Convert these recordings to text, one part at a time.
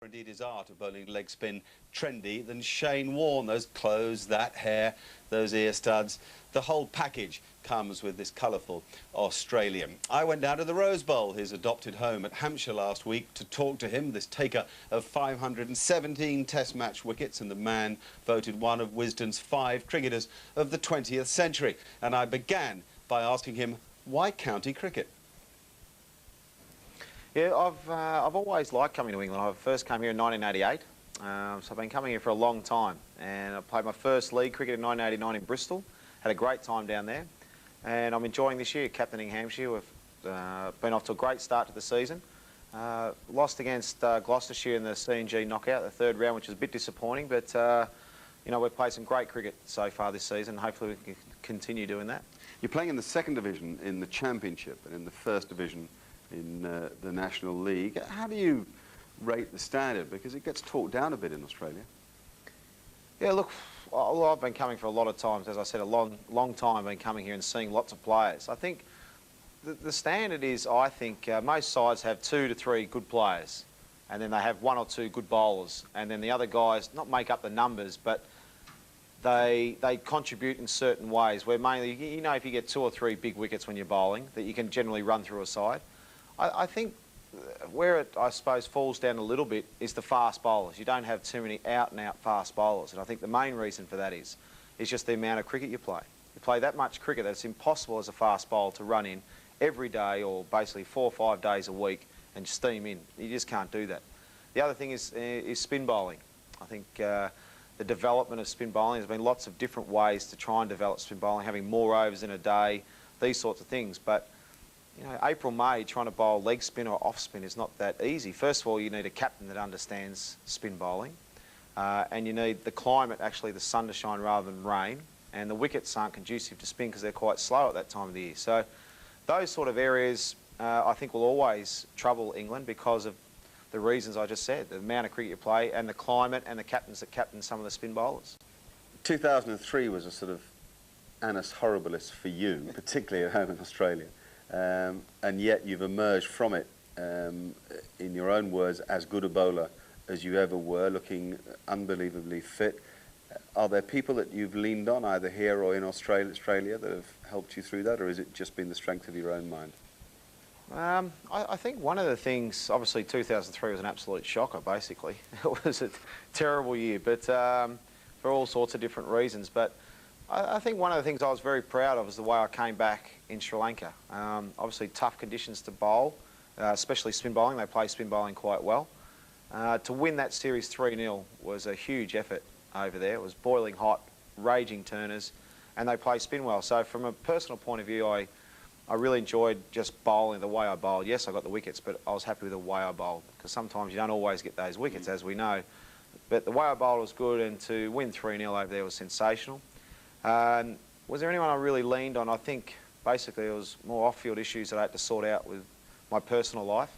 Indeed, his art of bowling leg spin trendy than Shane Warne. Those clothes, that hair, those ear studs, the whole package comes with this colourful Australian. I went down to the Rose Bowl, his adopted home at Hampshire last week, to talk to him, this taker of 517 Test match wickets and the man voted one of Wisden's 5 cricketers of the 20th century. And I began by asking him, why county cricket? Yeah, I've always liked coming to England. I first came here in 1988, so I've been coming here for a long time. And I played my first league cricket in 1989 in Bristol. Had a great time down there, and I'm enjoying this year, captaining Hampshire. We've been off to a great start to the season. Lost against Gloucestershire in the C&G knockout, the third round, which was a bit disappointing. But you know, we've played some great cricket so far this season. Hopefully, we can continue doing that. You're playing in the second division in the Championship and in the first division in the National League. How do you rate the standard? Because it gets talked down a bit in Australia. Yeah, look, I've been coming for a lot of times. As I said, a long time I've been coming here and seeing lots of players. I think the standard is, I think, most sides have 2 to 3 good players, and then they have 1 or 2 good bowlers, and then the other guys not make up the numbers, but they contribute in certain ways, where mainly, you know, if you get 2 or 3 big wickets when you're bowling, that you can generally run through a side. I think where it, I suppose, falls down a little bit is the fast bowlers. You don't have too many out-and-out fast bowlers, and I think the main reason for that is just the amount of cricket you play. You play that much cricket that it's impossible as a fast bowler to run in every day, or basically 4 or 5 days a week, and steam in. You just can't do that. The other thing is spin bowling. I think the development of spin bowling, there's been lots of different ways to try and develop spin bowling, having more overs in a day, these sorts of things. But you know, April, May, trying to bowl leg spin or off spin is not that easy. First of all, you need a captain that understands spin bowling, and you need the climate, actually the sun to shine rather than rain, and the wickets aren't conducive to spin because they're quite slow at that time of the year. So those sort of areas I think will always trouble England because of the reasons I just said, the amount of cricket you play and the climate and the captains that captain some of the spin bowlers. 2003 was a sort of annus horribilis for you, particularly at home in Australia. And yet you've emerged from it, in your own words, as good a bowler as you ever were, looking unbelievably fit. Are there people that you've leaned on, either here or in Australia, that have helped you through that, or has it just been the strength of your own mind? I think one of the things, obviously 2003 was an absolute shocker, basically. It was a terrible year, but for all sorts of different reasons. But I think one of the things I was very proud of is the way I came back in Sri Lanka. Obviously tough conditions to bowl, especially spin bowling. They play spin bowling quite well. To win that series 3-0 was a huge effort over there. It was boiling hot, raging turners, and they play spin well. So from a personal point of view, I really enjoyed just bowling the way I bowled. Yes, I got the wickets, but I was happy with the way I bowled, because sometimes you don't always get those wickets, as we know. But the way I bowled was good, and to win 3-0 over there was sensational. Was there anyone I really leaned on? I think basically it was more off-field issues that I had to sort out with my personal life.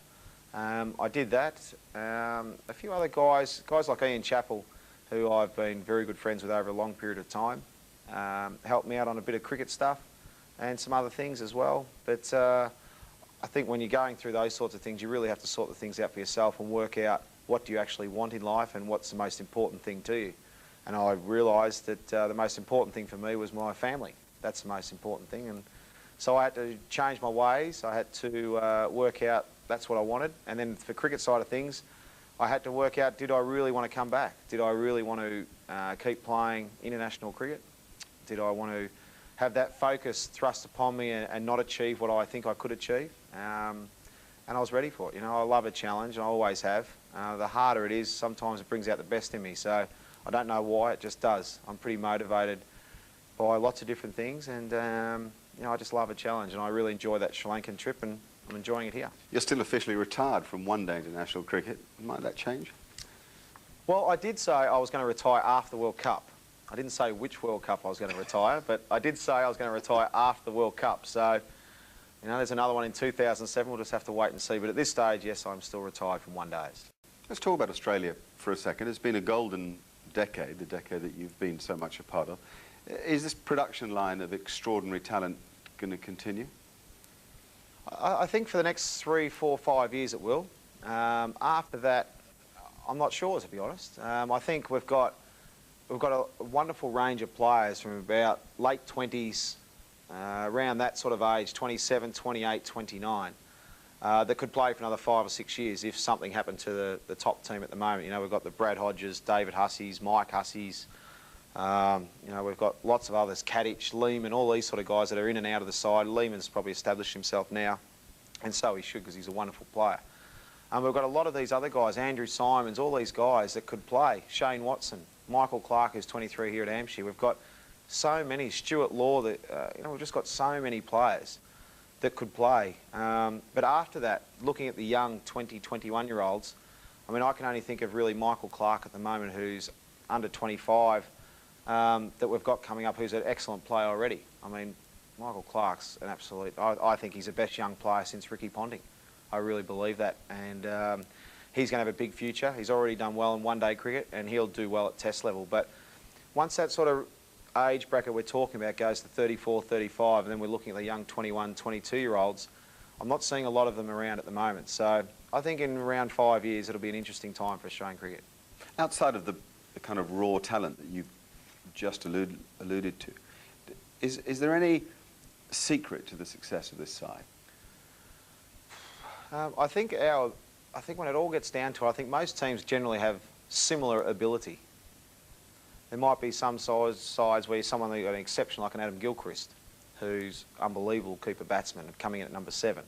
I did that. A few other guys like Ian Chappell, who I've been very good friends with over a long period of time, helped me out on a bit of cricket stuff and some other things as well. But I think when you're going through those sorts of things, you really have to sort the things out for yourself and work out what do you actually want in life and what's the most important thing to you. And I realised that the most important thing for me was my family. That's the most important thing. And so I had to change my ways. I had to work out that's what I wanted. And then for cricket side of things, I had to work out, did I really want to come back? Did I really want to keep playing international cricket? Did I want to have that focus thrust upon me and not achieve what I think I could achieve? And I was ready for it. You know, I love a challenge, and I always have. The harder it is, sometimes it brings out the best in me. So I don't know why, it just does. I'm pretty motivated by lots of different things, and you know, I just love a challenge, and I really enjoy that Sri Lankan trip, and I'm enjoying it here. You're still officially retired from one-day international cricket. Might that change? Well, I did say I was going to retire after the World Cup. I didn't say which World Cup I was going to retire, but I did say I was going to retire after the World Cup. So, you know, there's another one in 2007. We'll just have to wait and see. But at this stage, yes, I'm still retired from one-days. Let's talk about Australia for a second. It's been a golden decade, the decade that you've been so much a part of. Is this production line of extraordinary talent going to continue? I think for the next 3, 4, 5 years it will. After that, I'm not sure, to be honest. I think we've got a wonderful range of players from about late 20s, around that sort of age, 27, 28, 29, that could play for another 5 or 6 years if something happened to the top team at the moment. You know, we've got the Brad Hodges, David Hussies, Mike Hussies. You know, we've got lots of others, Kadich, Lehman, all these sort of guys that are in and out of the side. Lehman's probably established himself now, and so he should, because he's a wonderful player. We've got a lot of these other guys, Andrew Simons, all these guys that could play. Shane Watson, Michael Clark, who's 23 here at Hampshire. We've got so many, Stuart Law, that, you know, we've just got so many players that could play. But after that, looking at the young 20, 21-year-olds, I mean, I can only think of really Michael Clark at the moment, who's under 25, that we've got coming up, who's an excellent player already. I mean, Michael Clark's an absolute... I think he's the best young player since Ricky Ponting. I really believe that. And he's going to have a big future. He's already done well in one-day cricket, and he'll do well at test level. But once that sort of age bracket we're talking about goes to 34, 35, and then we're looking at the young 21, 22-year-olds, I'm not seeing a lot of them around at the moment. So I think in around 5 years, it'll be an interesting time for Australian cricket. Outside of the kind of raw talent that you've just alluded to, is there any secret to the success of this side? I think when it all gets down to it, I think most teams generally have similar ability. There might be some sides where someone that got an exception, like an Adam Gilchrist, who's unbelievable keeper batsman, coming in at number 7.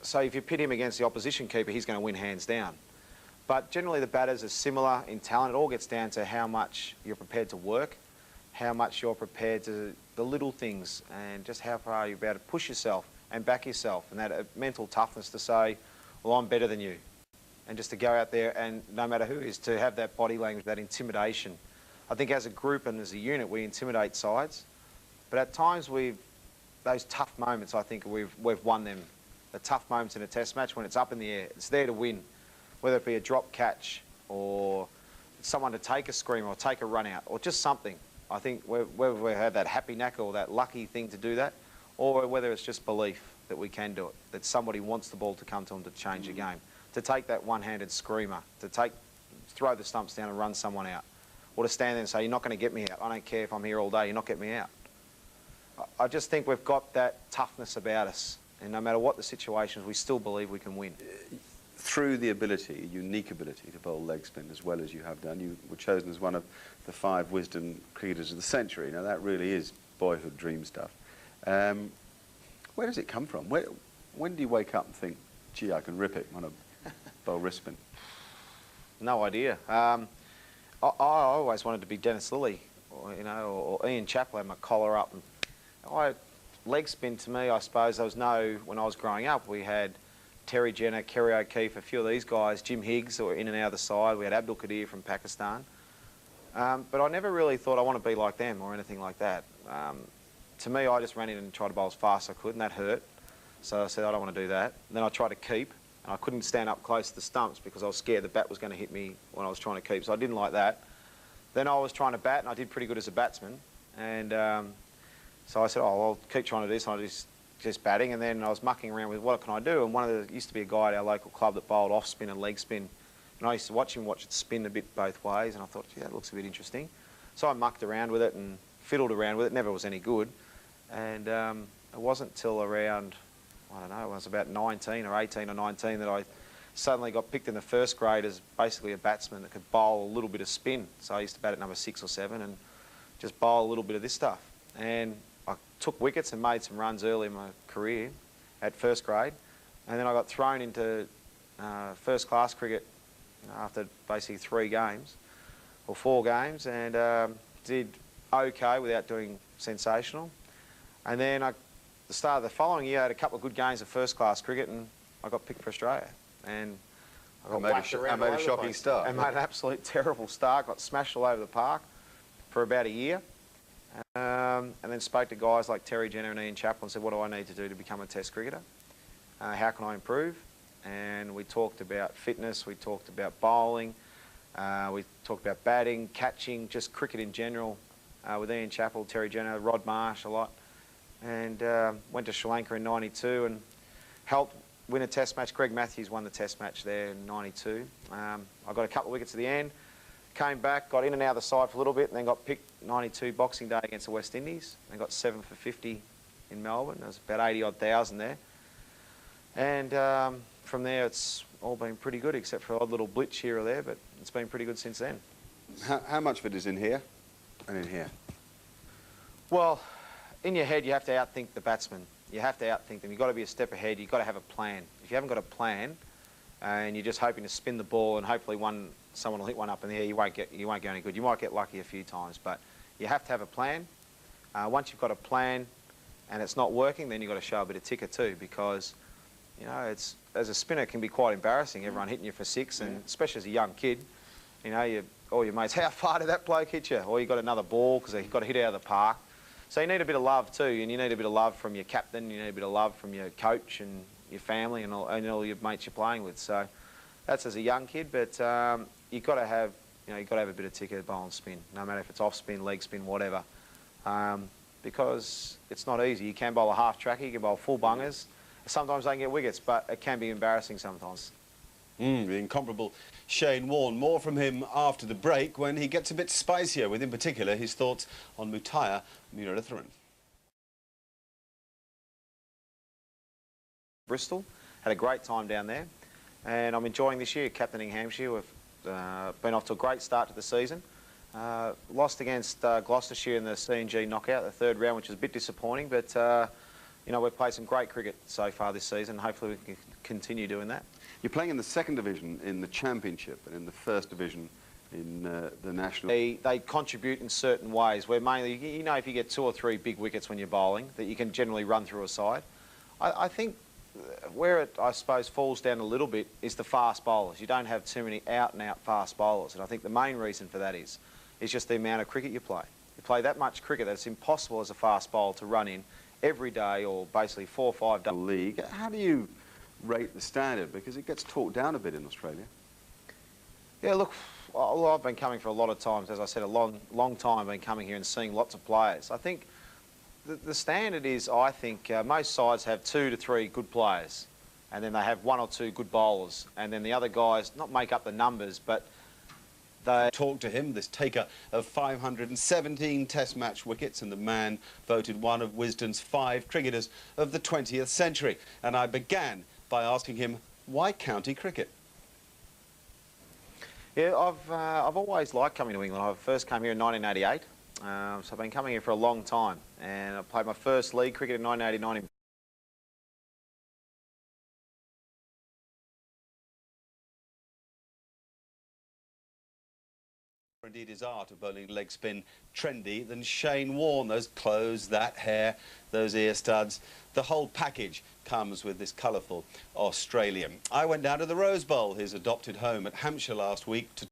So if you pit him against the opposition keeper, he's going to win hands down. But generally the batters are similar in talent. It all gets down to how much you're prepared to work, how much you're prepared to the little things, and just how far you're about to push yourself and back yourself, and that mental toughness to say, well, I'm better than you. And just to go out there and, no matter who is, to have that body language, that intimidation. I think as a group and as a unit, we intimidate sides. But at times, those tough moments, I think we've won them. The tough moments in a test match, when it's up in the air, it's there to win. Whether it be a drop catch, or someone to take a screamer, or take a run out, or just something. I think whether we have that happy knack or that lucky thing to do that, or whether it's just belief that we can do it, that somebody wants the ball to come to them to change the game, to take that one-handed screamer, to throw the stumps down and run someone out, or to stand there and say, you're not going to get me out. I don't care if I'm here all day, you're not getting me out. I just think we've got that toughness about us, and no matter what the situation is, we still believe we can win. Through the ability, unique ability to bowl leg spin as well as you have done, you were chosen as one of the 5 Wisden cricketers of the century. Now that really is boyhood dream stuff. Where does it come from? When do you wake up and think, gee, I can rip it on a bowl wrist spin? No idea. I always wanted to be Dennis Lilly, or Ian Chappell, had my collar up. And leg spin to me, I suppose, when I was growing up, we had Terry Jenner, Kerry O'Keefe, a few of these guys, Jim Higgs, who were in and out of the side. We had Abdul Qadir from Pakistan. But I never really thought I want to be like them or anything like that. To me, I just ran in and tried to bowl as fast as I could, and that hurt. So I said, I don't want to do that. And then I tried to keep, and I couldn't stand up close to the stumps because I was scared the bat was going to hit me when I was trying to keep, so I didn't like that. Then I was trying to bat, and I did pretty good as a batsman. And so I said, oh, I'll keep trying to do this, and I just batting. And then I was mucking around with, what can I do? And there used to be a guy at our local club that bowled off spin and leg spin. And I used to watch it spin a bit both ways, and I thought, gee, that looks a bit interesting. So I mucked around with it and fiddled around with it, never was any good. And it wasn't till around, I don't know, it was about 19 or 18 or 19 that I suddenly got picked in the first grade as basically a batsman that could bowl a little bit of spin. So I used to bat at number 6 or 7 and just bowl a little bit of this stuff. And I took wickets and made some runs early in my career at first grade. And then I got thrown into first class cricket after basically 3 games or 4 games, and did okay without doing sensational. And then the start of the following year, I had a couple of good games of first class cricket, and I got picked for Australia. And I got whacked around. I made a shocking start. I made an absolute terrible start. Got smashed all over the park for about a year. And then spoke to guys like Terry Jenner and Ian Chappell and said, what do I need to do to become a test cricketer? How can I improve? And we talked about fitness, we talked about bowling, we talked about batting, catching, just cricket in general, with Ian Chappell, Terry Jenner, Rod Marsh a lot. And went to Sri Lanka in '92 and helped win a test match. Greg Matthews won the test match there in '92. I got a couple of wickets at the end, came back, got in and out of the side for a little bit, and then got picked '92 Boxing Day against the West Indies, and got 7 for 50 in Melbourne. There was about 80-odd thousand there. And from there, it's all been pretty good, except for an odd little blitz here or there, but it's been pretty good since then. How much of it is in here and in here? Well, in your head, you have to outthink the batsman. You have to outthink them. You've got to be a step ahead. You've got to have a plan. If you haven't got a plan and you're just hoping to spin the ball and hopefully someone will hit one up in the air, you won't go any good. You might get lucky a few times, but you have to have a plan. Once you've got a plan and it's not working, then you've got to show a bit of ticker too, because you know, as a spinner, it can be quite embarrassing. Everyone hitting you for 6, and especially as a young kid, you know, all your mates, how far did that bloke hit you? Or you got another ball because he got hit out of the park. So you need a bit of love too, and you need a bit of love from your captain, you need a bit of love from your coach and your family and all your mates you're playing with. So that's as a young kid, but you've got to have, you know, you've got to have a bit of ticker, bowl and spin, no matter if it's off spin, leg spin, whatever, because it's not easy. You can bowl a half tracker, you can bowl full bungers. Sometimes they can get wickets, but it can be embarrassing sometimes. The incomparable Shane Warne. More from him after the break when he gets a bit spicier with, in particular, his thoughts on Muttiah Muralitharan. Bristol, Had a great time down there, and I'm enjoying this year, captaining Hampshire. We've been off to a great start to the season. Lost against Gloucestershire in the C&G knockout, the 3rd round, which was a bit disappointing, but you know, we've played some great cricket so far this season. Hopefully we can continue doing that. You're playing in the 2nd division in the Championship and in the 1st division in the National. They contribute in certain ways, where mainly, you know, if you get 2 or 3 big wickets when you're bowling, that you can generally run through a side. I think where it, I suppose, falls down a little bit is the fast bowlers. You don't have too many out-and-out fast bowlers, and I think the main reason for that is just the amount of cricket you play. You play that much cricket that it's impossible as a fast bowler to run in every day or basically 4 or 5 days. League. How do you rate the standard? Because it gets talked down a bit in Australia. Yeah, look, I've been coming for a lot of times, as I said, a long time. I've been coming here and seeing lots of players. I think the standard is, I think, most sides have 2 to 3 good players, and then they have 1 or 2 good bowlers, and then the other guys not make up the numbers, but they talk to him, this taker of 517 Test match wickets and the man voted one of Wisden's 5 cricketers of the 20th century. And I began by asking him, why county cricket? Yeah, I've always liked coming to England. I first came here in 1988, so I've been coming here for a long time, and I played my first league cricket in 1989 in Indeed, his art of bowling leg spin trendy than Shane Warne. Those clothes, that hair, those ear studs, the whole package comes with this colourful Australian. I went down to the Rose Bowl, his adopted home at Hampshire last week, to